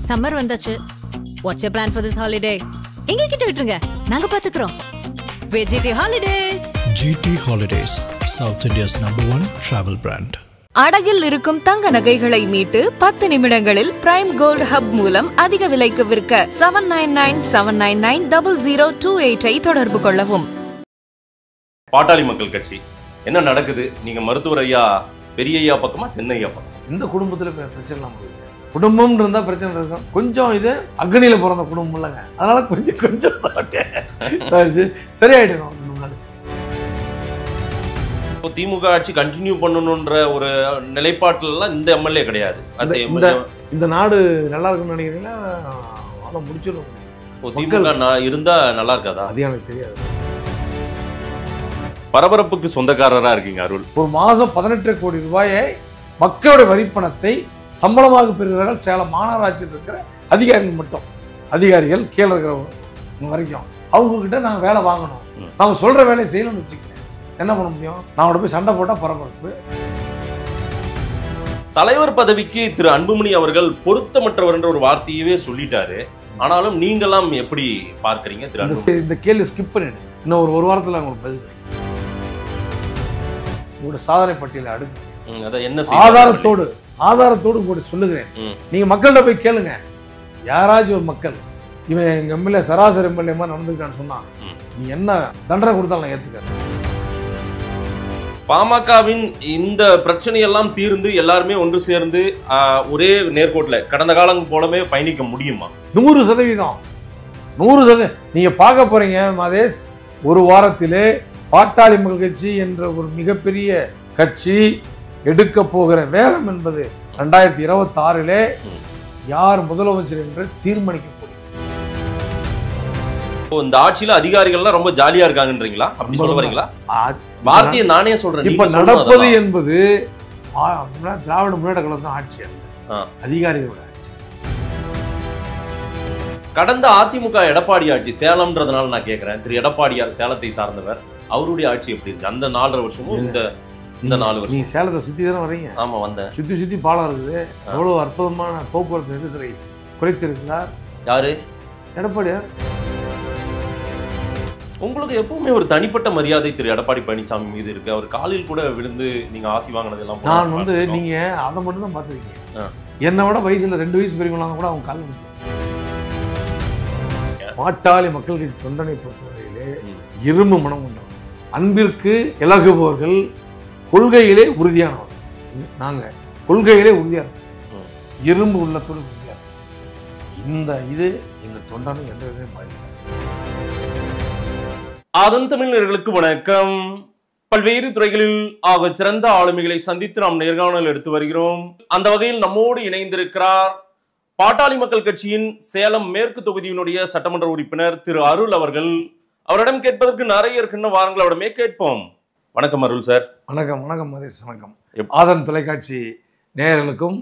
Summer வந்தாச்சு. What's your plan for this holiday? எங்க கிட்ட விட்டுருங்க, நாங்க பாத்துக்கிறோம். VGT Holidays. GT Holidays, South India's #1 travel brand. அடகில் இருக்கும் தங்க நகைகளை மீட்டு 10 நிமிடங்களில் பிரைம் கோல்ட் ஹப் மூலம் அதிக விலைக்கு விற்க 7997990028 தொடர்பு கொள்ளவும். பாட்டாளி மக்கள் கட்சி என்ன நடக்குது? நீங்க மருத்துவர் ஐயா பெரிய ஐயா பக்கமா சின்ன ஐயா பக்கம்? இந்த குடும்பத்துல பிரச்சனை போகுது. குடும்பம் இருந்தா பிரச்சனை இருக்கும். கொஞ்சம் இது அக்னியில பிறந்த குடும்பம் இல்லைங்க, அதனால கொஞ்சம் சரியாயிடும். இப்போ திமுக ஆட்சி கண்டினியூ பண்ணணும்ன்ற ஒரு நிலைப்பாட்டுலாம் இந்த எம்எல்ஏ கிடையாது. இந்த நாடு நல்லா இருக்கும்னு நினைக்கிறீங்களா? அதை முடிச்சிடும். திமுக இருந்தா நல்லா இருக்காதா? அது எனக்கு தெரியாது. பரபரப்புக்கு சொந்தக்காரரா இருக்கீங்க அருள். ஒரு மாதம் 18 கோடி ரூபாயை மக்களுடைய வரிப்பணத்தை சம்பளமாக பெறுகிறார்கள் சேலம் மாநகராட்சியில் இருக்கிற அதிகாரிகள் மட்டும். அதிகாரிகள் கீழே இருக்கிறவங்க வரைக்கும் அவங்க கிட்ட நாங்கள் வேலை வாங்கணும், நாங்கள் சொல்ற வேலையை செய்யணும்னு வச்சுக்கோங்க. என்ன பண்ண முடியும்? நான் போய் சண்டை போட்டால் பரபரப்பு. தலைவர் பதவிக்கு திரு அன்புமணி அவர்கள் பொருத்தமற்றவர் என்ற ஒரு வார்த்தையவே சொல்லிட்டாரு. ஆனாலும் நீங்களாம் எப்படி பார்க்கறீங்க திரு? இந்த கேள்வி ஸ்கிப் பண்ணிடு. இன்னும் ஒரு வாரத்தில் உங்களுக்கு பதில். உங்களோட சாதனை பட்டியலை அடுக்கு ஆதாரத்தோடு கூட சொல்லுகிறேன். நீங்க மக்கள்கிட்ட போய் கேளுங்க. யாராச்சும் ஒரு மக்கள் இவன் எங்க எம்எல்ஏ சராசரி எம்எல்ஏ மாதிரி நடந்துருக்கான்னு சொன்னா நீ என்ன தண்டனை கொடுத்தாலும் நான் ஏத்துக்கிறேன். பாமகவின் இந்த பிரச்சனையெல்லாம் தீர்ந்து எல்லாருமே ஒன்று சேர்ந்து ஒரே நேர்கோட்டில் கடந்த காலம் போலவே பயணிக்க முடியுமா? 100%. நீங்க பார்க்க போறீங்க மாதேஷ், ஒரு வாரத்திலே பாட்டாளி மக்கள் கட்சி என்ற ஒரு மிகப்பெரிய கட்சி எடுக்க போகிற வேகம் என்பது 2026 யார் முதலமைச்சர் என்று தீர்மானிக்க போகிறோம். இந்த ஆட்சியில அதிகாரிகள்லாம் ரொம்ப ஜாலியா இருக்காங்கன்றீங்களா? அப்படி சொல்ல வரீங்களா? வார்த்தையை நானே சொல்றேன். இப்ப நடப்பது என்பது திராவிட முன்னேற்ற கழகம் தான் ஆட்சி, அதிகாரிகளோட ஆட்சி. கடந்த அதிமுக எடப்பாடி ஆட்சி சேலம்ன்றதுனால நான் கேட்கிறேன். திரு எடப்பாடியார் சேலத்தை சார்ந்தவர், அவருடைய ஆட்சி எப்படி இருந்துச்சு அந்த 4.5 வருஷமும்? இந்த 4 வருஷம் நீங்க சேலத்தை சுத்தி தானே வரீங்க? ஆமா, வந்தேன். சுத்தி பாலம் இருக்குது. எவ்வளவு அற்புதமான போக்குவரத்து நெரிசலை குறைத்திருக்கிறார் யாரு? எடப்பாடியார். உங்களுக்கு எப்பவுமே ஒரு தனிப்பட்ட மரியாதை திரு எடப்பாடி பழனிசாமி மீது இருக்கு. அவர் காலில் கூட விழுந்து நீங்க ஆசி வாங்கினது எல்லாம் நான் நீங்க அதை மட்டும் தான் பார்த்துருக்கீங்க. என்னை விட வயசுல 2 வயசு பெரியவங்களாம் கூட அவங்க கால் விழுந்து. பாட்டாளி மக்கள் கட்சி தொண்டனை பொறுத்தவரையிலே இரும்பு மனம் கொண்டவர், அன்பிற்கு இலகுபவர்கள், கொள்கையிலே உறுதியானவர். நாங்க கொள்கையிலே உறுதியா இருக்கோம், இரும்பு உள்ளத்தோடு உறுதியா இருக்கோம். இந்த இது எங்க தொண்டனை எந்த விதத்தையும் பாதிக்காது. ஆதன் தமிழர்களுக்கு வணக்கம். பல்வேறு துறைகளில் ஆக சிறந்த ஆளுமைகளை சந்தித்து நாம் நேர்காணல் எடுத்து வருகிறோம். அந்த வகையில் நம்மோடு இணைந்திருக்கிறார் பாட்டாளி மக்கள் கட்சியின் சேலம் மேற்கு தொகுதியினுடைய சட்டமன்ற உறுப்பினர் திரு அருள் அவர்கள். அவரிடம் கேட்பதற்கு நிறைய இருக்குன்னு வாருங்கள், அவரிடமே கேட்போம். வணக்கம் அருள் சார். வணக்கம். வணக்கம் மாதேஷ். வணக்கம். ஆதன் தொலைக்காட்சி நேயர்களுக்கும்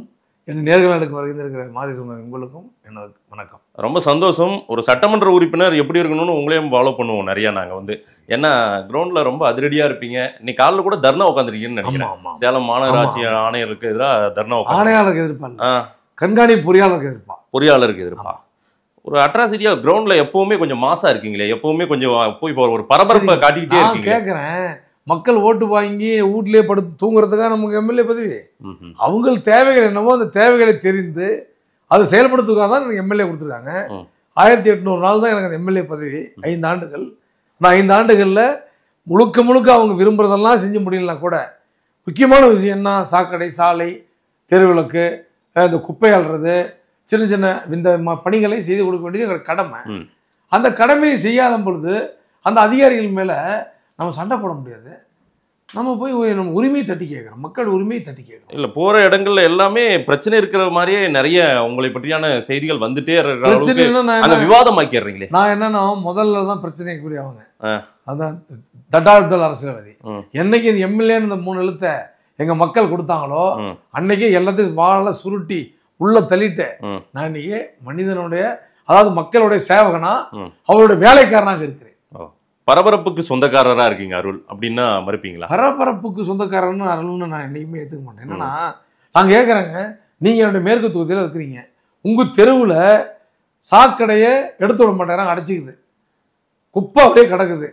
என் நேர்களுக்கு வருகின்ற மாதேஷ் உங்களுக்கும் எனது வணக்கம். ரொம்ப சந்தோஷம். ஒரு சட்டமன்ற உறுப்பினர் எப்படி இருக்கணும்னு உங்களையும் ஃபாலோ பண்ணுவோம் நிறைய. நாங்கள் ஏன்னா கிரவுண்ட்ல ரொம்ப அதிரடியா இருப்பீங்க. இன்னைக்கு காலைல கூட தர்ணா உட்காந்துருக்கீங்கன்னு நினைக்கிறேன். சேலம் மாநகராட்சி ஆணையருக்கு எதிராக தர்ணா உட்காந்து. ஆணையாளருக்கு எதிர்ப்பாங்க, கண்காணிப்பு பொறியாளருக்கு எதிர்ப்பா. ஒரு அட்ராசிட்டியா கிரவுண்ட்ல எப்பவுமே கொஞ்சம் மாசா இருக்கீங்களே, எப்பவுமே கொஞ்சம் போய் ஒரு பரபரப்பை காட்டிக்கிட்டே இருக்கீங்க. கேட்கிறேன், மக்கள் ஓட்டு வாங்கி வீட்லயே படுத்து தூங்குறதுக்காக நமக்கு எம்எல்ஏ பதவி. அவங்க தேவைகள் என்னவோ அந்த தேவைகளை தெரிந்து அதை செயல்படுத்துக்காக தான் எனக்கு எம்எல்ஏ கொடுத்துருக்காங்க. 1800 நாள் தான் எனக்கு அந்த எம்எல்ஏ பதவி, 5 ஆண்டுகள். நான் 5 ஆண்டுகளில் முழுக்க அவங்க விரும்புறதெல்லாம் செஞ்சு முடியலாம் கூட. முக்கியமான விஷயம் என்ன? சாக்கடை, சாலை, தெருவிளக்கு, இந்த குப்பை அள்ளுறது, சின்ன இந்த பணிகளை செய்து கொடுக்க வேண்டியது எங்களுக்கு கடமை. அந்த கடமையை செய்யாத பொழுது அந்த அதிகாரிகள் மேலே நம்ம சண்டை போட முடியாது. நம்ம போய் நம்ம உரிமையை தட்டி கேட்கறோம், மக்கள் உரிமையை தட்டி கேட்கறோம். இல்லை, போகிற இடங்கள்ல எல்லாமே பிரச்சனை இருக்கிற மாதிரியே நிறைய உங்களை பற்றியான செய்திகள் வந்துட்டே இருக்க விவாதமாக்கிறீங்களே. நான் என்னன்னா முதல்ல தான் பிரச்சனைக்குரியவங்க, அதான் தட்டாடுதல் அரசியல்வாதி. என்னைக்கு இந்த எம்எல்ஏன்னு இந்த 3 எழுத்தை எங்க மக்கள் கொடுத்தாங்களோ அன்னைக்கே எல்லாத்தையும் வாழ சுருட்டி உள்ள தள்ளிட்டு நான் இன்னைக்கு மனிதனுடைய, அதாவது மக்களுடைய சேவகனா, அவருடைய வேலைக்காரனாக இருக்கிறேன். பரபரப்புக்கு சொந்தக்காரரா இருக்கீங்க அருள் அப்படின்னா மறுப்பீங்களா? பரபரப்புக்கு சொந்தக்காரன்னு அருள்னு நான் என்னைக்குமே ஏற்றுக்க மாட்டேன். என்னன்னா நான் கேட்குறேங்க, நீங்க என்னுடைய மேற்கு தொகுதியில் இருக்கிறீங்க, உங்கள் தெருவில் சாக்கடையை எடுத்து விட மாட்டேங்கிறாங்க, அடைச்சிக்குது, குப்பை அப்படியே கிடக்குது.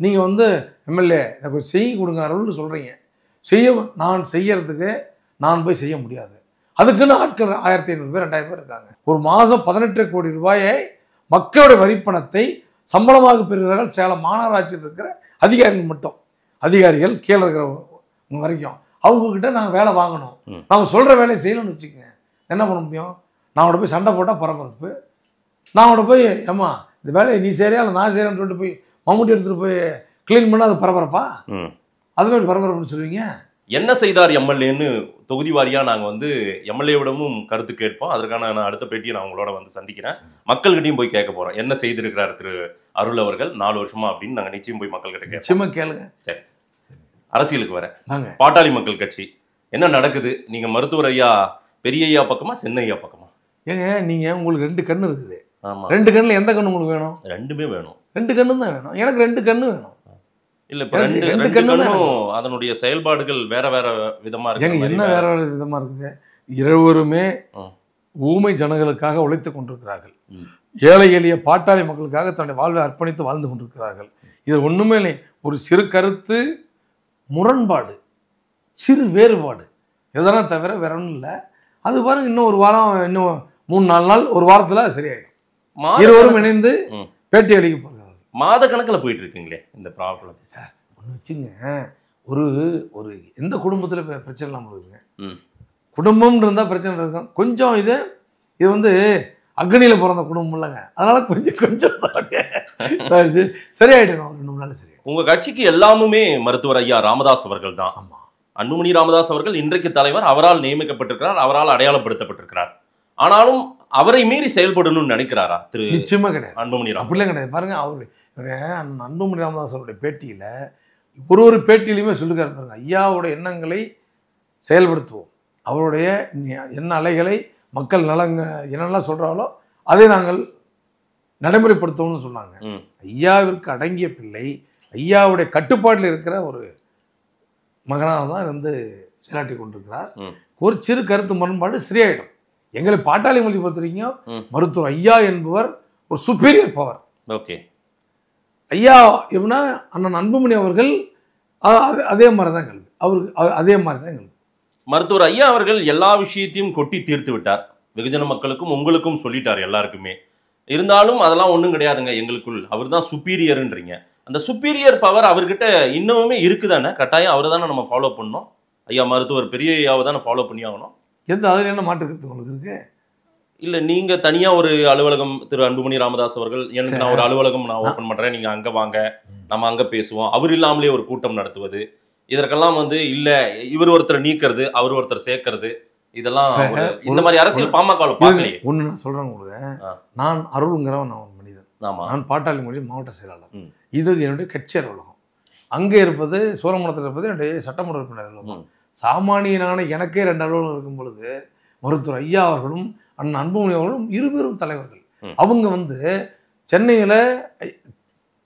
நீங்கள் வந்து எம்எல்ஏ எனக்கு செய்ய கொடுங்க அருள்னு சொல்கிறீங்க. நான் செய்யறதுக்கு நான் போய் செய்ய முடியாது. அதுக்குன்னு ஆட்கள் 1500 பேர் 2000 பேர் இருக்காங்க. ஒரு மாதம் 18 கோடி ரூபாயை மக்களுடைய வரிப்பணத்தை சம்பளமாக பெறுகிறார்கள் சேலம் மாநகராட்சியில் இருக்கிற அதிகாரிகள் மட்டும். அதிகாரிகள் கீழே இருக்கிற வரைக்கும் அவங்கக்கிட்ட நாங்கள் வேலை வாங்கணும். நாங்கள் சொல்கிற வேலையை செய்யணும்னு வச்சுக்கோங்க, என்ன பண்ண முடியும்? நான் அவட போய் சண்டை போட்டால் பரபரப்பு. நான் அவட போய் ஏம்மா இந்த வேலையை நீ சரியா இல்லை நான் செய்கிறேன்னு சொல்லிட்டு போய் மம்முட்டி எடுத்துகிட்டு போய் க்ளீன் பண்ணால் அது பரபரப்பா? அதுவே பரபரப்புன்னு சொல்லுவீங்க. என்ன செய்தார் எம்எல்ஏன்னு தொகுதி வாரியாக நாங்கள் வந்து எம்எல்ஏவிடமும் கருத்து கேட்போம். அதற்கான நான் அடுத்த பேட்டியை நான் உங்களோட வந்து சந்திக்கிறேன். மக்கள்கிட்டையும் போய் கேட்க போகிறோம், என்ன செய்திருக்கிறார் திரு அருள் அவர்கள் 4 வருஷமா அப்படின்னு நாங்கள் நிச்சயம் போய் மக்கள்கிட்ட நிச்சயமாக கேளுங்க. சரி, அரசியலுக்கு வர பாட்டாளி மக்கள் கட்சி என்ன நடக்குது? நீங்கள் மருத்துவர் ஐயா பெரிய ஐயா பக்கமா சின்ன ஐயா பக்கமா? ஏங்க நீங்கள் உங்களுக்கு 2 கண்ணு இருக்குது. ஆமாம், 2 கண்ணில் எந்த கண்ணு உங்களுக்கு வேணும்? 2மே வேணும். 2 கண்ணு தான் வேணும். எனக்கு 2 கண்ணு வேணும். இல்ல, இப்ப ரெண்டு கண்ணும் அதனுடைய செயல்பாடுகள் வேற வேற விதமா இருக்கு. என்ன வேற வேற விதமா இருக்குங்க? இருவருமே ஊமை ஜனங்களுக்காக உழைத்துக் கொண்டிருக்கிறார்கள். ஏழை எளிய பாட்டாளி மக்களுக்காக தன்னுடைய வாழ்வை அர்ப்பணித்து வாழ்ந்து கொண்டிருக்கிறார்கள். இது ஒண்ணுமே இல்லை, ஒரு சிறு கருத்து முரண்பாடு, சிறு வேறுபாடு எதனா தவிர வேற ஒன்றும் இல்லை. அது பாருங்க, இன்னும் ஒரு வாரம், இன்னும் 3-4 நாள், ஒரு வாரத்துல சரியாயிடும். இருவரும் இணைந்து பேட்டி அளிக்க போகிறார்கள். மாத கணக்கில் போயிட்டு இருக்குங்களே இந்த ப்ராப்ளம். சார் ஒன்று வச்சுங்க, ஒரு ஒரு எந்த குடும்பத்தில் பிரச்சனை இல்லாமல் இருக்குங்க. குடும்பம்னு இருந்தால் பிரச்சனை இருக்கும். கொஞ்சம் இது வந்து அக்னியில் பிறந்த குடும்பம் இல்லைங்க, அதனால கொஞ்சம் சரியாயிடணும். 2 நாள் சரி. உங்கள் கட்சிக்கு எல்லாமுமே மருத்துவர் ஐயா ராமதாஸ் அவர்கள் தான். ஆமாம், அன்புமணி ராமதாஸ் அவர்கள் இன்றைக்கு தலைவர், அவரால் நியமிக்கப்பட்டிருக்கிறார், அவரால் அடையாளப்படுத்தப்பட்டிருக்கிறார். ஆனாலும் அவரை மீறி செயல்படணும்னு நினைக்கிறாரா திரு? நிச்சயமா கிடையாது. அன்புமணி அப்படிலாம் கிடையாது. பாருங்க, அன்புமணி ராமதாஸ் அவருடைய பேட்டியில ஒரு பேட்டியிலுமே சொல்லுகிறார் பாருங்க, ஐயாவுடைய எண்ணங்களை செயல்படுத்துவோம், அவருடைய எண்ண அலைகளை மக்கள் நலங்க என்னெல்லாம் சொல்றாங்களோ அதை நாங்கள் நடைமுறைப்படுத்துவோம்னு சொன்னாங்க. ஐயாவிற்கு அடங்கிய பிள்ளை, ஐயாவுடைய கட்டுப்பாட்டில் இருக்கிற ஒரு மகனாக தான் இருந்து செயலாற்றி கொண்டிருக்கிறார். ஒரு சிறு கருத்து முரண்பாடு சரியாயிடும். எங்களை பாட்டாளி மொழி பொறுத்தவரைக்கும் மருத்துவர் ஐயா என்பவர் ஒரு சுப்பீரியர் பவர். ஓகே, ஐயா எப்படின்னா அண்ணன் அன்புமணி அவர்கள் அதே மாதிரி தான் எங்களுக்கு, அவருக்கு அதே மாதிரி தான் எங்களுக்கு. மருத்துவர் ஐயா அவர்கள் எல்லா விஷயத்தையும் கொட்டி தீர்த்து விட்டார். வெகுஜன மக்களுக்கும் உங்களுக்கும் சொல்லிட்டார் எல்லாருக்குமே. இருந்தாலும் அதெல்லாம் ஒன்றும் கிடையாதுங்க, எங்களுக்குள் அவர் தான் சுப்பீரியர்ன்றீங்க. அந்த சுப்பீரியர் பவர் அவர்கிட்ட இன்னமுமே இருக்குதானே? கட்டாயம் அவர் தானே நம்ம ஃபாலோ பண்ணணும். ஐயா மருத்துவர் பெரிய ஐயாவை தானே ஃபாலோ பண்ணி ஆகணும். எந்த அதில் என்ன மாற்றுக்கிறது உங்களுக்கு இருக்கு? இல்லை, நீங்கள் தனியாக ஒரு அலுவலகம் திரு அன்புமணி ராமதாஸ் அவர்கள், எனக்கு நான் ஒரு அலுவலகம் நான் ஓப்பன் பண்ணுறேன், நீங்கள் அங்கே வாங்க, நம்ம அங்கே பேசுவோம், அவர் இல்லாமலே ஒரு கூட்டம் நடத்துவது, இதற்கெல்லாம் வந்து இல்லை இவர் ஒருத்தர் நீக்கிறது அவர் ஒருத்தர் சேர்க்கறது, இதெல்லாம் இந்த மாதிரி அரசியல் பாமகவில் பார்க்கலையே. ஒன்று நான் சொல்கிறேன் உங்களுக்கு, நான் அருள்ங்கிறவன், நான் ஒரு மனிதன். ஆமாம், நான் பாட்டாளி மொழி மாவட்ட செயலாளர். இது என்னுடைய கட்சி அலுவலகம். அங்கே இருப்பது சூரமணத்தில் இருப்பது என்னுடைய சட்டமன்ற உறுப்பினர் அலுவலகம். சாமானியனான எனக்கே 2 அலுவலகம் இருக்கும் பொழுது மருத்துவர் ஐயா அவர்களும் அண்ணன் அன்புமணி அவர்களும் இருவரும் தலைவர்கள். அவங்க வந்து சென்னையில்,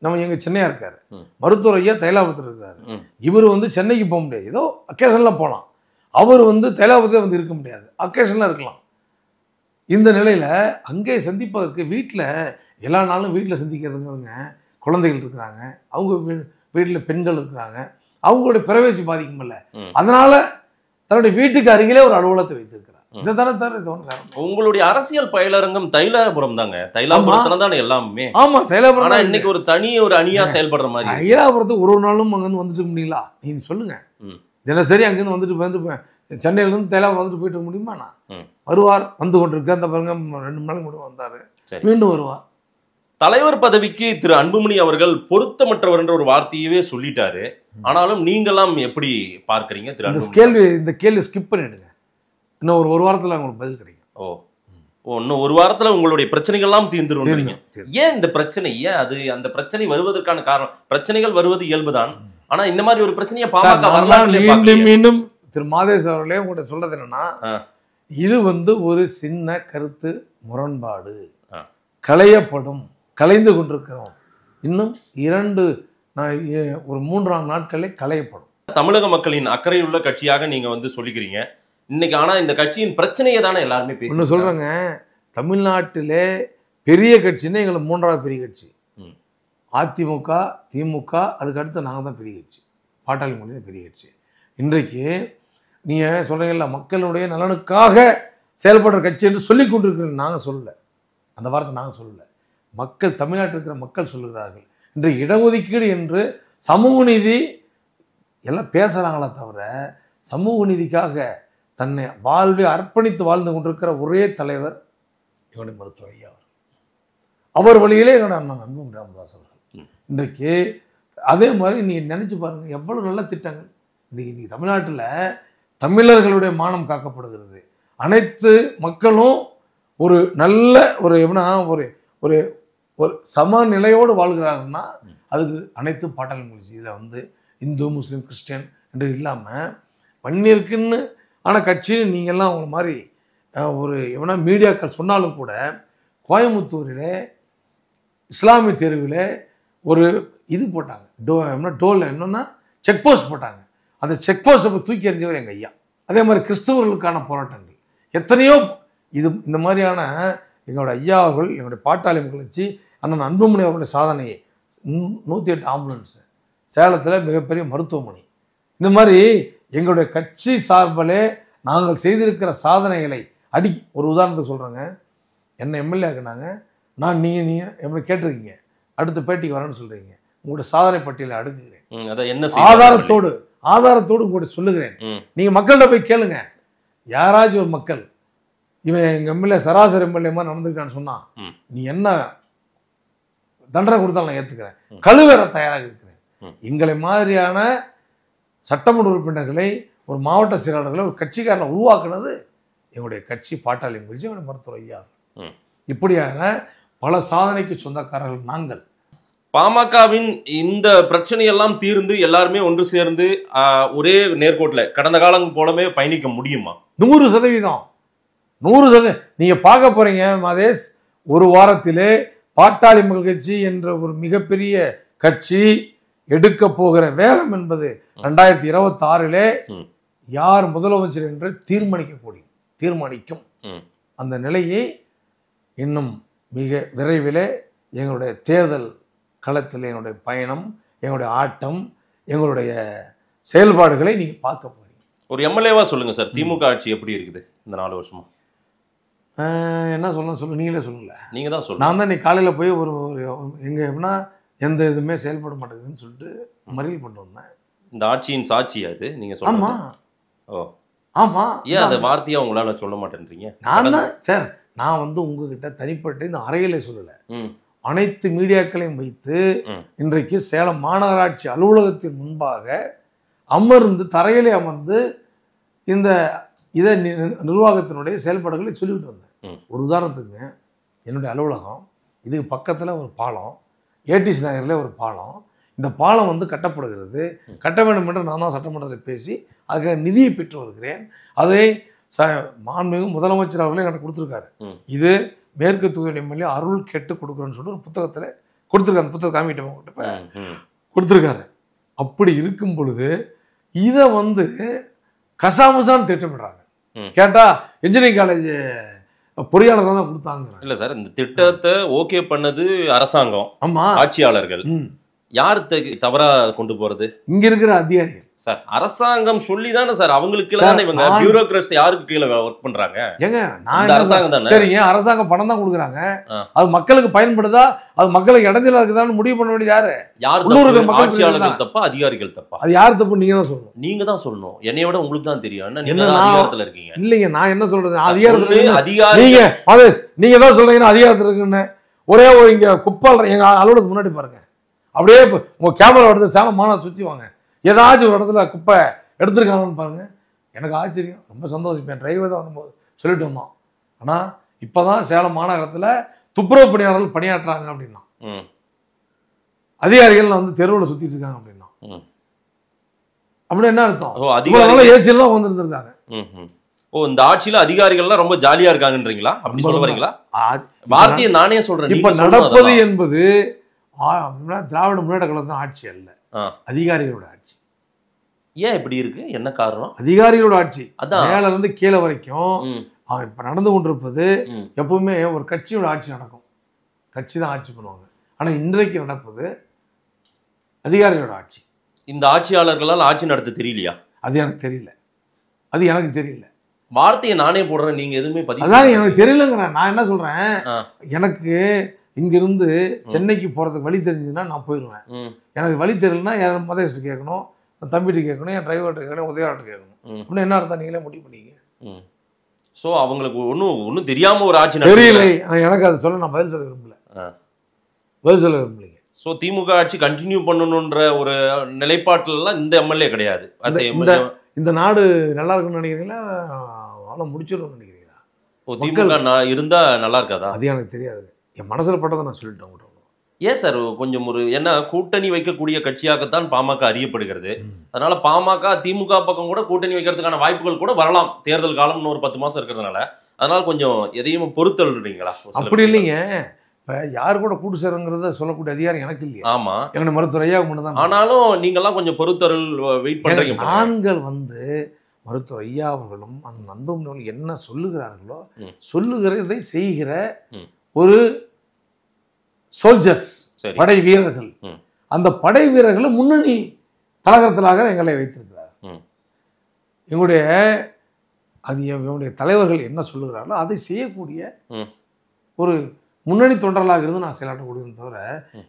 நம்ம எங்க சென்னையா இருக்காரு, மருத்துவர் ஐயா தைலாபுரத்தில் இருக்காரு. இவர் வந்து சென்னைக்கு போக முடியாது, ஏதோ அக்கேஷனில் போகலாம். அவர் வந்து தைலாபுரத்தில் வந்து இருக்க முடியாது, அக்கேஷனில் இருக்கலாம். இந்த நிலையில் அங்கே சந்திப்பதற்கு வீட்டில் எல்லா நாளும் வீட்டில் சந்திக்கிறதுங்க, குழந்தைகள் இருக்கிறாங்க, அவங்க வீட்டில் பெண்கள் இருக்கிறாங்க, அவங்களுடைய பிரவேசி பாதிக்கும்ல, அதனால தன்னுடைய வீட்டுக்கு அருகிலே ஒரு அலுவலகத்தை வைத்திருக்கிறார். உங்களுடைய அரசியல் பயிலரங்கம் தைலாபுரம் தாங்க, தைலாபுரத்துல தானே எல்லாமே. ஆமா, தைலாபுரம். இன்னைக்கு ஒரு தனி ஒரு அணியா செயல்படுற மாதிரி. தைலாபுரத்துக்கு ஒரு நாளும் அங்கிருந்து வந்துட்டு முடியல, நீங்க சொல்லுங்க. தினசரி அங்கிருந்து வந்துட்டு சென்னையில இருந்து தைலாபுரம் வந்துட்டு போயிட்டு முடியுமா? நான் வருவார், வந்து கொண்டிருக்க அந்த பாருங்க 2 மணி மட்டும் வந்தாரு, மீண்டும் வருவார். தலைவர் பதவிக்கு திரு அன்புமணி அவர்கள் பொருத்தமற்றவர் என்ற ஒரு வார்த்தையவே சொல்லிட்டாரு. ஆனாலும் நீங்களாம் எப்படி பார்க்கறீங்க திரு? இந்த கேள்வி ஸ்கிப் பண்ணிடுங்க, இன்னும் ஒரு வாரத்தில் உங்களுக்கு பதில் கிடைக்கும். இன்னும் ஒரு வாரத்துல உங்களுடைய பிரச்சனைகள்லாம் தீர்ந்துரும். ஏன் இந்த பிரச்சனை? ஏன் அது அந்த பிரச்சனை வருவதற்கான காரணம்? பிரச்சனைகள் வருவது இயல்புதான், ஆனா இந்த மாதிரி ஒரு பிரச்சனையை பாமக வரலாறு மீண்டும் திரு மாதேஷ் அவர்களே உங்கள்கிட்ட சொல்றது என்னன்னா, இது வந்து ஒரு சின்ன கருத்து முரண்பாடு, களையப்படும், கலைந்து கொண்டிருக்கிறோம். இன்னும் 3 நாட்களே களையப்படும். தமிழக மக்களின் அக்கறையுள்ள கட்சியாக நீங்க வந்து சொல்லிக்கிறீங்க இன்னைக்கு. ஆனா இந்த கட்சியின் பிரச்சனையை தானே எல்லாருமே பேசுறாங்க. சொல்றேங்க, தமிழ்நாட்டிலே பெரிய கட்சின்னா எங்களை 3வது பெரிய கட்சி. அதிமுக, திமுக, அதுக்கு அடுத்து நாங்கள் தான் பெரிய கட்சி. பாட்டாளி மக்கள் பெரிய கட்சி. இன்றைக்கு நீங்கள் சொல்கிறீங்கல்ல மக்களுடைய நலனுக்காக செயல்படுற கட்சி என்று சொல்லி கொண்டிருக்கிறீங்க. நாங்கள் சொல்லலை, அந்த வார்த்தை நாங்கள் சொல்லலை. மக்கள், தமிழ்நாட்டில் இருக்கிற மக்கள் சொல்லுகிறார்கள். இன்றைக்கு இடஒதுக்கீடு என்று சமூக நீதி எல்லாம் பேசுகிறாங்களே தவிர சமூக நீதிக்காக தன்னை வாழ்வை அர்ப்பணித்து வாழ்ந்து கொண்டிருக்கிற ஒரே தலைவர் எங்களுடைய மருத்துவர் ஐயா அவர் வழியிலே எங்களுடைய அண்ணன் அன்புமணி ராமதாஸ் அவர்கள். இன்றைக்கு அதே மாதிரி நீங்கள் நினச்சி பாருங்கள் எவ்வளோ நல்ல திட்டங்கள் இன்றைக்கி தமிழ்நாட்டில் தமிழர்களுடைய மானம் காக்கப்படுகிறது. அனைத்து மக்களும் ஒரு நல்ல ஒரு எப்படின்னா ஒரு ஒரு ஒரு சமநிலையோடு வாழ்கிறாங்கன்னா அதுக்கு அனைத்து பாட்டாளி மக்கள். இதில் இந்து, முஸ்லீம், கிறிஸ்டியன் என்று இல்லாமல் வன்னியருக்குன்னு ஆனால் கட்சின்னு நீங்கள்லாம் அவங்க மாதிரி ஒரு எப்படின்னா மீடியாக்கள் சொன்னாலும் கூட கோயம்புத்தூரில் இஸ்லாமிய தெருவில் ஒரு இது போட்டாங்க. டோலில் என்னன்னா செக் போஸ்ட் போட்டாங்க. அந்த செக் போஸ்ட்டை போய் தூக்கி எறிஞ்சவர் எங்கள் ஐயா. அதே மாதிரி கிறிஸ்தவர்களுக்கான போராட்டங்கள் எத்தனையோ இந்த மாதிரியான எங்களோட ஐயா அவர்கள் எங்களுடைய பாட்டாளி மக்கள் வச்சு அண்ணன் அன்புமணி அவர்களுடைய சாதனையை 108 ஆம்புலன்ஸ், சேலத்தில் மிகப்பெரிய மருத்துவமனை, இந்த மாதிரி எங்களுடைய கட்சி சார்பிலே நாங்கள் செய்திருக்கிற சாதனைகளை ஒரு உதாரணத்துக்கு சொல்கிறேங்க. என்ன எம்எல்ஏ ஆக்குனாங்க. நான் நீங்கள் எப்படி கேட்டிருக்கீங்க, அடுத்த பேட்டிக்கு வரேன்னு சொல்கிறீங்க. உங்களுடைய சாதனை பட்டியலை அடுக்குகிறேன், ஆதாரத்தோடு உங்கள்கிட்ட சொல்லுகிறேன். நீங்கள் மக்கள்கிட்ட போய் கேளுங்க. யாராச்சும் ஒரு மக்கள் இவன் எங்கள் எம்எல்ஏ சராசரி எம்எல்ஏ மாதிரி நடந்துக்கிட்டான்னு சொன்னான், நீ என்ன தண்டனை கொடுத்தாலும் நான் ஏற்றுக்கிறேன், கழுவேற தயாராக இருக்கிறேன். எங்களை மாதிரியான சட்டமன்ற உறுப்பினர்களை, ஒரு மாவட்ட செயலாளர்களை, ஒரு கட்சிக்காரனை உருவாக்குனது எங்களுடைய கட்சி பாட்டாளி முயற்சி, எங்களுடைய மருத்துவர் ஐயா. இப்படியான பல சாதனைக்கு சொந்தக்காரர்கள் நாங்கள். பாமகவின் இந்த பிரச்சனையெல்லாம் தீர்ந்து எல்லாருமே ஒன்று சேர்ந்து ஒரே நேர்கோட்டில் கடந்த காலம் போலவே பயணிக்க முடியுமா? 100%. நீங்க பார்க்க போறீங்க மாதேஷ், ஒரு வாரத்திலே பாட்டாளி மக்கள் கட்சி என்ற ஒரு மிகப்பெரிய கட்சி எடுக்க போகிற வேகம் என்பது 2026 யார் முதலமைச்சர் என்று தீர்மானிக்கும் அந்த நிலையை இன்னும் மிக விரைவில் எங்களுடைய தேர்தல் களத்தில் எங்களுடைய பயணம், எங்களுடைய ஆட்டம், எங்களுடைய செயல்பாடுகளை நீங்க பார்க்க போறீங்க. ஒரு எம்எல்ஏவா சொல்லுங்க சார், திமுக ஆட்சி எப்படி இருக்குது இந்த 4 வருஷமா? என்ன சொல்லணும் நீங்களே சொல்லுங்கள. நீங்க தான் சொல்லுங்க. நான் தான் நீ காலையில் போய் ஒரு எங்க எப்படின்னா எந்த இதுவுமே செயல்பட மாட்டேங்குதுன்னு சொல்லிட்டு மறியல் கொண்டு வந்தேன். இந்த ஆட்சியின் சாட்சியா இது நீங்க சொல்லுங்க. ஆமா. ஓ ஆமா. ஏன் அந்த வார்த்தையா உங்களால சொல்ல மாட்டேன்றீங்க? நான் தான் சார், நான் உங்ககிட்ட தனிப்பட்ட இந்த அறையிலே சொல்லலை, அனைத்து மீடியாக்களையும் வைத்து இன்றைக்கு சேலம் மாநகராட்சி அலுவலகத்தின் முன்பாக தரையிலே அமர்ந்து இந்த நிர்வாகத்தினுடைய செயல்பாடுகளை சொல்லிவிட்டு வந்தேன். ஒரு உதாரணத்துக்கு, என்னுடைய அலுவலகம் இதுக்கு பக்கத்தில் ஒரு பாலம், ஏடிசி நகரில் ஒரு பாலம், இந்த பாலம் கட்டப்படுகிறது, கட்ட வேண்டும் என்று நான் தான் சட்டமன்றத்தில் பேசி அதுக்காக நிதியை பெற்று வருகிறேன். அதை மாண்புமிகு முதலமைச்சர் அவர்களே எனக்கு கொடுத்துருக்காரு. இது மேற்கு தொகுதி எம்எல்ஏ அருள் கேட்டு கொடுக்குறேன்னு சொல்லிட்டு ஒரு புத்தகத்தில் கொடுத்துருக்காரு. அந்த புத்தகம் காமிக்கிட்ட கொடுத்துருக்காரு. அப்படி இருக்கும் பொழுது இதை கசாமுசான்னு திட்டமிடுறாங்க. கேட்டா இன்ஜினியரிங் காலேஜ் பொறியாளர் தான் கொடுத்தாங்க. இல்ல சார், இந்த திட்டத்தை ஓகே பண்ணது அரசாங்கம், ஆமா, ஆட்சியாளர்கள். யார் தவறா கொண்டு போறது? இங்க இருக்கிற அதிகாரிகள் சார். அரசாங்கம் சொல்லி தானே சார், அவங்களுக்கு தானே இவங்க பியூரோக்ராட்ஸ் யாருக்கு கீழே ஒர்க் பண்றாங்க? ஏங்க நான் அரசாங்கம் தானே. சரிங்க, அரசாங்கம் பணம் தான் கொடுக்குறாங்க, அது மக்களுக்கு பயன்படுதா, அது மக்களுக்கு இடைஞ்சலா இருக்குதான்னு முடிவு பண்ண வேண்டியது யாரு? ஆட்சியாளர்கள் தப்பா, அதிகாரிகள் தப்பா? அது யார் தப்பு? நீங்க தான் சொல்லணும். நீங்க தான் சொல்லணும். என்னைய விட உங்களுக்கு தான் தெரியும். என்ன அதிகாரத்துல இருக்கீங்க? இல்லைங்க, நான் என்ன சொல்றது, அதிகாரத்துல நீங்க தான் சொல்றீங்கன்னா அதிகாரத்துல இருக்குன்னு. ஒரே ஒரு இங்க குப்பால் எங்க அலுவலகத்துக்கு முன்னாடி பாருங்க, அப்படியே உங்க கேமரா எடுத்து சேலம் மாநகரை சுற்றி வாங்க, ஏதாச்சும் ஒரு இடத்துல குப்பை எடுத்துருக்காங்கன்னு பாருங்க. எனக்கு ஆச்சரியம், ரொம்ப சந்தோஷம். டிரைவர் தான் வரும்போது சொல்லிட்டு வந்தோம். ஆனால் இப்போதான் சேலம் மாநகரத்தில் துப்புரவு பணியாளர்கள் பணியாற்றுறாங்க அப்படின்னா, அதிகாரிகள் தெருவில் சுற்றிட்டு இருக்காங்க அப்படின்னா, அப்படி என்ன அர்த்தம்? ஏசியெல்லாம் வந்துருந்துருக்காங்க. ஓ, இந்த ஆட்சியில அதிகாரிகள்லாம் ரொம்ப ஜாலியா இருக்காங்கன்றீங்களா? அப்படி சொல்ல வரீங்களா? வார்த்தையை நானே சொல்றேன். இப்ப நடப்பது என்பது திராவிட முன்னேற்ற கழகம் ஆட்சி அல்ல, அதிகாரிகளோட ஆட்சி. ஏன் இப்படி இருக்கு? என்ன காரணம்? அதிகாரிகளோட ஆட்சி. அதான் மேல இருந்து கீழே வரைக்கும் இப்போ நடந்து கொண்டிருப்பது ம். எப்பவுமே ஒரு கட்சியோட ஆட்சி நடக்கும், கட்சி தான் ஆட்சி பண்ணுவாங்க. ஆனால் இன்றைக்கு நடப்பது அதிகாரிகளோட ஆட்சி. இந்த ஆட்சியாளர்களால் ஆட்சி நடத்த தெரியலையா? அது எனக்கு தெரியல, அது எனக்கு தெரியல. வார்த்தையை நானே போடுறேன், நீங்க எதுவுமே பதிவு அதான் செய்யல. எனக்கு தெரியலங்கிறேன். நான் என்ன சொல்றேன், ஆ. எனக்கு இங்கிருந்து சென்னைக்கு போறதுக்கு வழி தெரிஞ்சதுன்னா நான் போயிடுவேன். ம். எனக்கு வழி தெரியலன்னா என் மதேஷ்ட்டு கேட்கணும், என் தம்பிட்டு கேட்கணும், என் டிரைவர்கிட்ட கேட்கணும், உதவியாளர்கிட்ட கேட்கணும். அப்படின்னு என்ன அர்த்தம் நீங்களே முடிவு பண்ணிக்க. ம். சோ அவங்களுக்கு ஒன்றும் தெரியாம ஒரு ஆட்சி தெரியல. எனக்கு அதை சொல்ல நான் பதில் சொல்ல விரும்பல, பதில் சொல்ல விரும்பலைங்க. ஸோ திமுக ஆட்சி கண்டினியூ பண்ணணுன்ற ஒரு நிலைப்பாட்டிலலாம் இந்த எம்எல்ஏ கிடையாது. இந்த நாடு நல்லா இருக்குன்னு நினைக்கிறீங்களா, அவ்வளோ முடிச்சிடணும்னு நினைக்கிறீங்களா? திமுக இருந்தா நல்லா இருக்காதா? அது எனக்கு தெரியாது, என் மனசில் பட்டதை நான் சொல்லிட்டேன் உங்கள்கிட்ட. ஏன் சார் கொஞ்சம் ஏன்னா கூட்டணி வைக்கக்கூடிய கட்சியாகத்தான் பாமக அறியப்படுகிறது. அதனால பாமக திமுக பக்கம் கூட கூட்டணி வைக்கிறதுக்கான வாய்ப்புகள் கூட வரலாம், தேர்தல் காலம்னு ஒரு 10 மாசம் இருக்கிறதுனால. அதனால கொஞ்சம் எதையும் பொறுத்தல்றீங்களா? அப்படி இல்லைங்க, இப்போ யார் கூட கூட்டு சேருங்கிறத சொல்லக்கூடிய அதிகாரம் எனக்கு இல்லையா? ஆமா, எங்க மருத்துவர் ஐயா மட்டும் தான். ஆனாலும் நீங்கெல்லாம் கொஞ்சம் பொறுத்தல் வெயிட் பண்றீங்க. நாங்கள் மருத்துவர் ஐயா அவர்களும் அந்த நண்பர்களும் என்ன சொல்லுகிறார்களோ சொல்லுகிறதை செய்கிற ஒரு சோல்ஜர்ஸ், படை வீரர்கள். அந்த படை வீரர்களை முன்னணி தலகரத்திலாக எங்களை வைத்திருக்கிறார். எங்களுடைய எங்களுடைய தலைவர்கள் என்ன சொல்லுகிறார்களோ அதை செய்யக்கூடிய ஒரு முன்னணி தொண்டர்களாக இருந்து நான் செயலாற்றக்கூடியது தவிர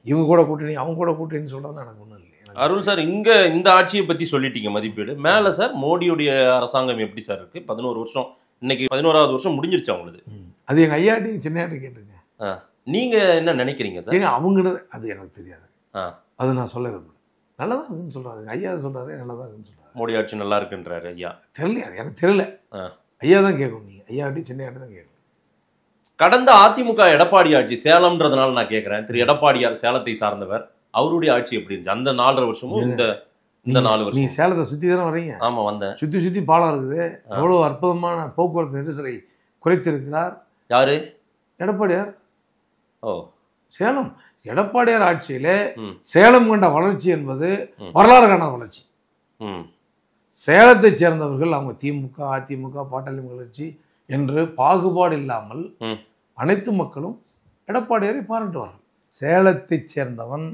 இவங்க கூட கூட்டணி அவங்க கூட கூட்டணின்னு சொல்றது எனக்கு ஒன்றும் இல்லை. அருள் சார், இங்க இந்த ஆட்சியை பத்தி சொல்லிட்டீங்க மதிப்பீடு. மேல சார் மோடியுடைய அரசாங்கம் எப்படி சார் இருக்கு? 11 வருஷம், இன்னைக்கு 11வது வருஷம் முடிஞ்சிருச்சு அவங்களுக்கு. அது எங்க ஐயாட்டி சின்னையாட்டி கேட்டுங்க. நீங்க என்ன நினைக்கிறீங்க சார்? அவங்க அது எனக்கு தெரியாது, அது நான் சொல்ல விரும்பல. நல்லதா இருக்குன்னு சொல்றாரு ஐயா, சொல்றாரு நல்லதா இருக்குன்னு சொல்றாரு. மோடி ஆட்சி நல்லா இருக்குன்றாரு ஐயா. தெரியல, எனக்கு தெரியல. ஐயா தான் கேட்கணும், நீங்க ஐயாட்டி சின்னையாட்டி தான் கேட்கணும். கடந்த அதிமுக எடப்பாடி ஆட்சி, சேலம்ன்றதுனால நான் கேட்கிறேன், திரு எடப்பாடியார் சேலத்தை சார்ந்தவர், அவருடைய ஆட்சி எப்படி இருந்துச்சு அந்த 4.5 வருஷமும் இந்த 4 வருஷம்? நீங்க சேலத்தை சுத்தி தானே வரீங்க? ஆமா வந்தேன். சுத்தி பாலம் இருக்குது, எவ்வளவு அற்புதமான போக்குவரத்து நெரிசலை குறைத்திருக்கிறார் யாரு? எடப்பாடியார். ஓ, சேலம் எடப்பாடியார் ஆட்சியிலே சேலம் கண்ட வளர்ச்சி என்பது வரலாறு காணாத வளர்ச்சி. சேலத்தை சேர்ந்தவர்கள் அவங்க திமுக அதிமுக பாட்டாளி வளர்ச்சி என்று பாகுபாடு இல்லாமல் அனைத்து மக்களும் எடப்பாடியாரை பாராட்டுவார்கள். சேலத்தை சேர்ந்தவன்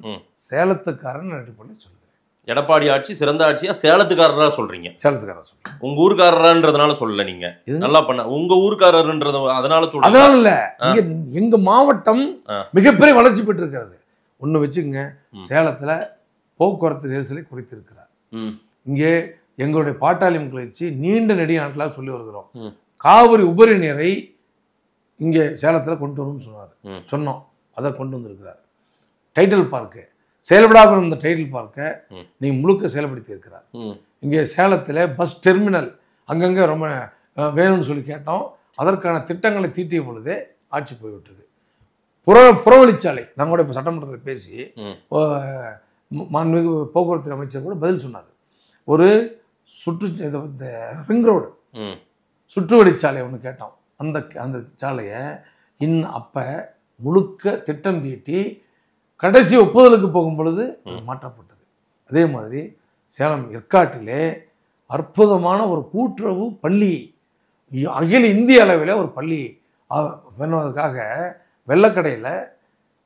சேலத்துக்காரன் அடிப்படையில் சொல்லுகிறேன். எடப்பாடி ஆட்சி சிறந்த ஆட்சியா சேலத்துக்காரரா சொல்றீங்க? சேலத்துக்காரர் சொல்றேன். உங்க ஊர்க்காரர்ன்றதுனால சொல்லல, நீங்க நல்லா பண்ண உங்க ஊர்க்காரர்ன்றது அதனால சொல்றேன். அதனால இல்ல, எங்க மாவட்டம் மிகப்பெரிய வளர்ச்சி பெற்றிருக்கிறது. ஒண்ணு வச்சுக்கங்க, சேலத்துல போக்குவரத்து நெரிசலை குறைத்திருக்கிறார். இங்கே எங்களுடைய பாட்டாளி மக்கள் வச்சு நீண்ட நெடிய நாட்களாக சொல்லி வருகிறோம், காவிரி உபரி நீரை இங்கே சேலத்தில் கொண்டு வரணும்னு சொன்னோம், அதை கொண்டு வந்திருக்கிறார். டைட்டில் பார்க்கு செயல்படாமல் இருந்த டைட்டில் பார்க்கை நீங்கள் முழுக்க செயல்படுத்தி இருக்கிறார். இங்கே சேலத்தில் பஸ் டெர்மினல் அங்கங்கே ரொம்ப வேணும்னு சொல்லி கேட்டோம், அதற்கான திட்டங்களை தீட்டிய பொழுதே ஆட்சி போய்விட்டது. புறவழிச்சாலை நாங்கள் கூட இப்போ சட்டமன்றத்தில் பேசி மாண்புமிகு போக்குவரத்து அமைச்சர் கூட பதில் சொன்னார். ஒரு ரிங் ரோடு சுற்று வழிச்சாலை ஒன்று கேட்டோம், அந்த சாலையை அப்போ முழுக்க திட்டம் தீட்டி கடைசி ஒப்புதலுக்கு போகும் பொழுது மாற்றப்பட்டது. அதே மாதிரி சேலம் ஏற்காட்டிலே அற்புதமான ஒரு கூட்டுறவு பள்ளி, அகில இந்திய அளவில் ஒரு பள்ளி பண்ணுவதற்காக வெள்ளக்கடையில்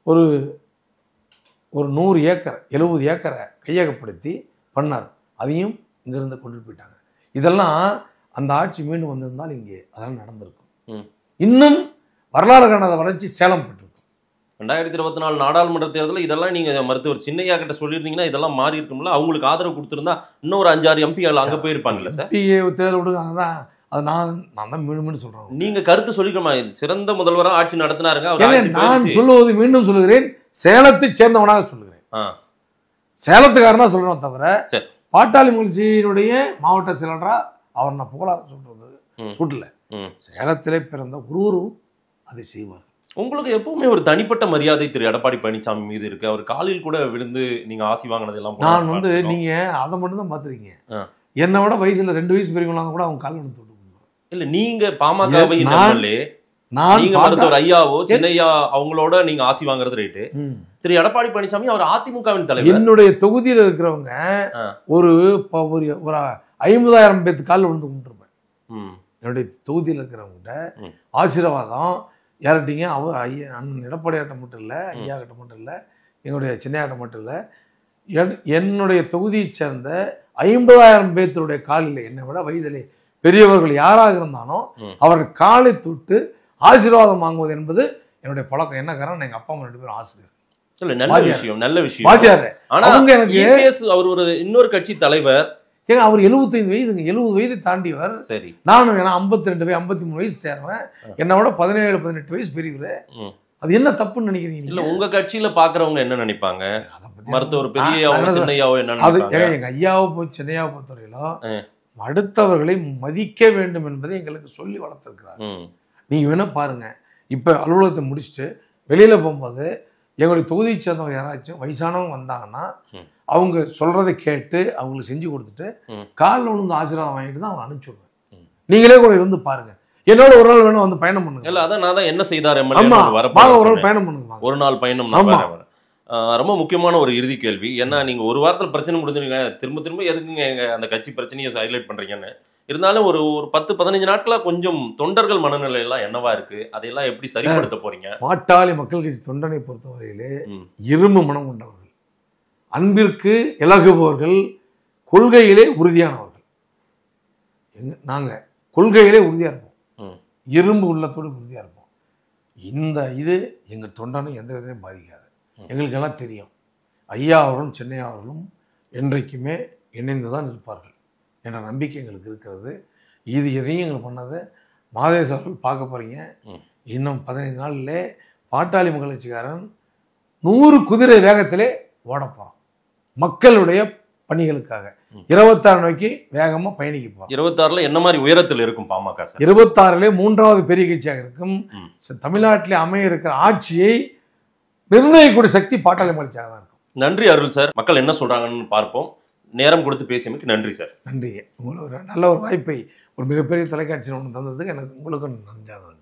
ஒரு 100 ஏக்கர் 70 ஏக்கரை கையகப்படுத்தி பண்ணார். அதையும் இங்கிருந்து கொண்டு போயிட்டாங்க. இதெல்லாம் அந்த ஆட்சி மீண்டும் வந்திருந்தால் இங்கே அதெல்லாம் நடந்திருக்கும். இன்னும் வரலாறு காணாத வளர்ச்சி சேலம் பெற்றிருக்கும். 2024 நாடாளுமன்ற தேர்தலில் இதெல்லாம் நீங்க மருத்துவர் சின்னையா கிட்ட சொல்லியிருந்தீங்கன்னா இதெல்லாம் மாறி இருக்கும்ல, அவங்களுக்கு ஆதரவு கொடுத்துருந்தா இன்னும் ஒரு 5-6 எம்பிகள் அங்கே போயிருப்பாங்கல்ல சார்? தேர்தல் விடுங்க, அதான் அது நான் தான் மீண்டும் சொல்றேன். நீங்க கருத்து சொல்லிக்கணுமா? சிறந்த முதல்வராக ஆட்சி நடத்தினாருங்க. நான் சொல்லுவது மீண்டும் சொல்லுகிறேன், சேலத்தை சேர்ந்தவனாக சொல்லுகிறேன், சேலத்துக்காரனா சொல்றோம் தவிர பாட்டாளி முயற்சியினுடைய மாவட்ட செயலரா அவர் நான் புகழார சொல்றது சுட்டல. சேலத்திலே பிறந்த ஒருவரும் அதை செய்வார். உங்களுக்கு எப்பவுமே ஒரு தனிப்பட்ட மரியாதை திரு எடப்பாடி பழனிசாமி மீது இருக்கு. அவர் காலில் கூட விழுந்து நீங்க ஆசி வாங்கினது எல்லாம் நான் நீங்க அதை மட்டும் தான் பாத்துறீங்க. என்னை விட வயசுல 2 வயசு பெரியவங்களாம் கூட அவங்க காலில் விழுந்து இல்ல. நீங்க பாமகவை நீங்க மருத்துவர் ஐயாவோ சின்னையா அவங்களோட நீங்க ஆசி வாங்குறது ரைட்டு. திரு எடப்பாடி பழனிசாமி அவர் அதிமுகவின் தலைவர். என்னுடைய தொகுதியில் இருக்கிறவங்க ஒரு 50,000 பேத்து காலில் விழுந்து கும்பிட்டுருப்பேன். என்னுடைய தொகுதியில் இருக்கிறவங்ககிட்ட ஆசீர்வாதம் யார்கிட்டீங்க அண்ணன் எடப்பாடியாட்ட மட்டும் இல்லை, ஐயா கிட்ட மட்டும் இல்லை, எங்களுடைய சின்னையாட்ட மட்டும் இல்லை, என்னுடைய தொகுதியை சேர்ந்த 50,000 பேர்த்தருடைய காலில் என்னை விட வயதிலே பெரியவர்கள் யாராக இருந்தாலும் அவர்கள் காலை தொட்டு ஆசீர்வாதம் வாங்குவது என்பது என்னுடைய பழக்கம். என்ன காரணம், எங்க அப்பா அம்மா 2 பேரும் ஆசிரியர். நல்ல விஷயம். அவர் ஒரு இன்னொரு கட்சி தலைவர். ஏங்க அவர் 75 வயதுங்க, 70 வயதை தாண்டியவர். சரி, நானும் 52 வயசு 53 வயசு சேர்றேன். என்னை விட 17-18 வயசு பெரியவர். அது என்ன தப்புன்னு நினைக்கிறீங்க? இல்ல உங்க கட்சியில பாக்குறவங்க என்ன நினைப்பாங்க? மருத்துவர் பெரியயாவோ சின்னையாவோ என்ன நினைப்பாங்க? எங்க ஐயாவை போய் சின்னையாவை பொறுத்தவரையிலும் அடுத்தவர்களை மதிக்க வேண்டும் என்பதை எங்களுக்கு சொல்லி வளர்த்துருக்கிறாங்க. நீங்க வேணா பாருங்க, இப்ப அலுவலகத்தை முடிச்சுட்டு வெளியில போகும்போது எங்களுடைய தொகுதியை சேர்ந்தவங்க யாராச்சும் வயசானவங்க வந்தாங்கன்னா அவங்க சொல்றதை கேட்டு அவங்களுக்கு செஞ்சு கொடுத்துட்டு காலில் விழுந்து ஆசீர்வாதம் வாங்கிட்டு தான் அவங்க அனுப்பிச்சுடுவேன். நீங்களே கூட இருந்து பாருங்க. என்னோட ஒரு நாள் வேணும் வந்து பயணம் பண்ணுங்க. இல்ல அதான் நான் தான் என்ன செய்தார் ஒரு நாள் பயணம் பண்ணுங்க. ஒரு நாள் பயணம். ரொம்ப முக்கியமான ஒரு இறுதி கேள்வி. ஏன்னா நீங்க ஒரு வாரத்தில் பிரச்சனை முடிஞ்சுருங்க, திரும்ப திரும்ப எதுக்குங்க அந்த கட்சி பிரச்சனையை ஹைலைட் பண்றீங்கன்னு. இருந்தாலும் ஒரு 10-15 நாட்களா கொஞ்சம் தொண்டர்கள் மனநிலை எல்லாம் என்னவா இருக்கு, அதையெல்லாம் எப்படி சரிப்படுத்த போறீங்க? பாட்டாளி மக்கள் கட்சி தொண்டனை பொறுத்தவரையிலே இரும்பு மனம் கொண்டவர்கள், அன்பிற்கு இலகுபவர்கள், கொள்கையிலே உறுதியானவர்கள். நாங்க கொள்கையிலே உறுதியா இருப்போம், இரும்பு உள்ளத்தோடு உறுதியா இருப்போம். இது எங்க தொண்டனை எந்த விதத்திலையும் பாதிக்காது. எங்களுக்கு எல்லாம் தெரியும், ஐயா அவர்களும் சின்னையா அவர்களும் என்றைக்குமே இணைந்து தான் இருப்பார்கள் என்ற நம்பிக்கை எங்களுக்கு இருக்கிறது. இது எதையும் எங்களுக்கு பண்ணது மாதேஷ் அவர்கள் பார்க்க போறீங்க. இன்னும் 15 நாளிலே பாட்டாளி மக்கள் கட்சிக்காரன் 100 குதிரை வேகத்திலே ஓட போறோம். மக்களுடைய பணிகளுக்காக 26 நோக்கி வேகமா பயணிக்க போறோம். 26ல என்ன மாதிரி உயரத்தில் இருக்கும் பாமக? 26லே 3வது பெரிய கட்சியாக இருக்கும். தமிழ்நாட்டிலே அமைய இருக்கிற ஆட்சியை நிர்ணயிக்கூடிய சக்தி பாட்டாளி மக்கள் கட்சியாக தான் இருக்கும். நன்றி அருள் சார். மக்கள் என்ன சொல்றாங்கன்னு பார்ப்போம். நேரம் கொடுத்து பேசியமைக்கு நன்றி சார். நன்றி. உங்களுக்கு நல்ல ஒரு வாய்ப்பை ஒரு மிகப்பெரிய தொலைக்காட்சி ஒன்று தந்ததுக்கு எனக்கு உங்களுக்கு நன்றி.